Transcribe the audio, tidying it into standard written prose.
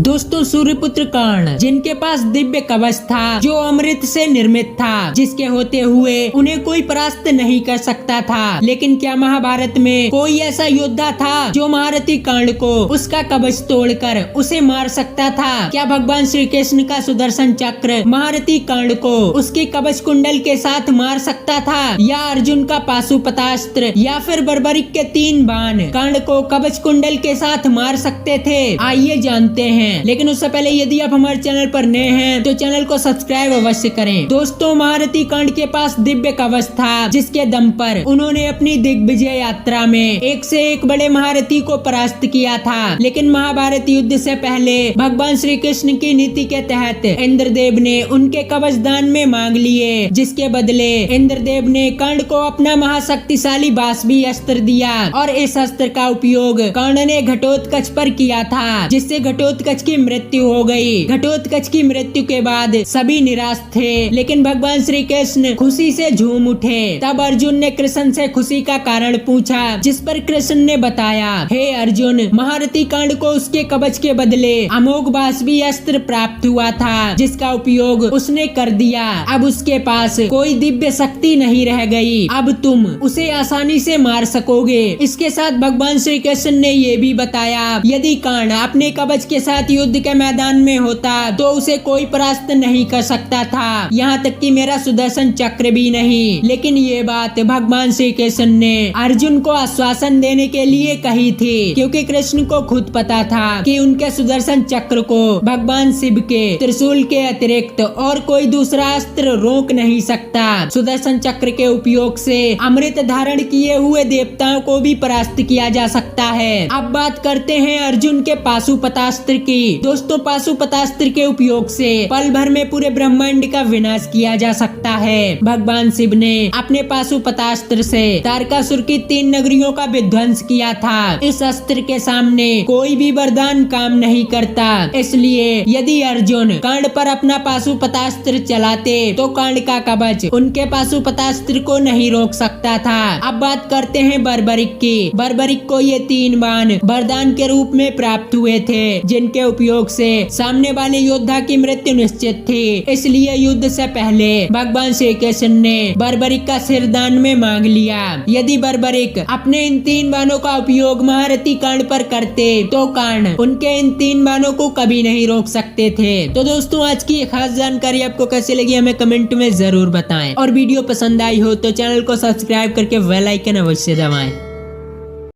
दोस्तों सूर्यपुत्र कर्ण जिनके पास दिव्य कवच था जो अमृत से निर्मित था, जिसके होते हुए उन्हें कोई परास्त नहीं कर सकता था। लेकिन क्या महाभारत में कोई ऐसा योद्धा था जो महारथी कर्ण को उसका कवच तोड़कर उसे मार सकता था? क्या भगवान श्री कृष्ण का सुदर्शन चक्र महारथी कर्ण को उसके कवच कुंडल के साथ मार सकता था, या अर्जुन का पाशुपतास्त्र या फिर बर्बरिक के 3 बाण कर्ण को कवच कुंडल के साथ मार सकते थे? आइए जानते हैं। लेकिन उससे पहले यदि आप हमारे चैनल पर नए हैं तो चैनल को सब्सक्राइब अवश्य करें। दोस्तों महारथी कर्ण के पास दिव्य कवच था जिसके दम पर उन्होंने अपनी दिग्विजय यात्रा में एक से एक बड़े महारथी को परास्त किया था। लेकिन महाभारत युद्ध से पहले भगवान श्री कृष्ण की नीति के तहत इंद्रदेव ने उनके कवच दान में मांग लिए, जिसके बदले इंद्रदेव ने कर्ण को अपना महाशक्तिशाली बाष्पी अस्त्र दिया और इस अस्त्र का उपयोग कर्ण ने घटोत्कच पर किया था, जिससे घटोत्कच की मृत्यु हो गई। घटोत्कच की मृत्यु के बाद सभी निराश थे, लेकिन भगवान श्री कृष्ण खुशी से झूम उठे। तब अर्जुन ने कृष्ण से खुशी का कारण पूछा, जिस पर कृष्ण ने बताया, हे अर्जुन, महारथी कर्ण को उसके कवच के बदले अमोघ बाष्पी अस्त्र प्राप्त हुआ था, जिसका उपयोग उसने कर दिया। अब उसके पास कोई दिव्य शक्ति नहीं रह गई। अब तुम उसे आसानी से मार सकोगे। इसके साथ भगवान श्री कृष्ण ने ये भी बताया, यदि कर्ण अपने कवच के साथ युद्ध के मैदान में होता तो उसे कोई परास्त नहीं कर सकता था, यहाँ तक कि मेरा सुदर्शन चक्र भी नहीं। लेकिन ये बात भगवान श्री कृष्ण ने अर्जुन को आश्वासन देने के लिए कही थी, क्योंकि कृष्ण को खुद पता था कि उनके सुदर्शन चक्र को भगवान शिव के त्रिशूल के अतिरिक्त और कोई दूसरा अस्त्र रोक नहीं सकता। सुदर्शन चक्र के उपयोग से अमृत धारण किए हुए देवताओं को भी परास्त किया जा सकता है। अब बात करते हैं अर्जुन के पाशुपतास्त्र की। दोस्तों पाशुपतास्त्र के उपयोग से पल भर में पूरे ब्रह्मांड का विनाश किया जा सकता है। भगवान शिव ने अपने पाशुपतास्त्र से तारकासुर की 3 नगरियों का विध्वंस किया था। इस अस्त्र के सामने कोई भी वरदान काम नहीं करता, इसलिए यदि अर्जुन कर्ण पर अपना पाशुपतास्त्र चलाते तो कर्ण का कवच उनके पाशुपतास्त्र को नहीं रोक सकता था। अब बात करते हैं बर्बरिक की। बर्बरिक को ये 3 बाण वरदान के रूप में प्राप्त हुए थे, जिनके उपयोग से सामने वाले योद्धा की मृत्यु निश्चित थी। इसलिए युद्ध से पहले भगवान श्री कृष्ण ने बर्बरिक का सिर दान में मांग लिया। यदि बर्बरिक अपने इन 3 बाणों का उपयोग महारथी कर्ण पर करते तो कर्ण उनके इन 3 बाणों को कभी नहीं रोक सकते थे। तो दोस्तों आज की खास जानकारी आपको कैसी लगी हमें कमेंट में जरूर बताएं, और वीडियो पसंद आई हो तो चैनल को सब्सक्राइब करके बेल आइकन अवश्य दबाएं।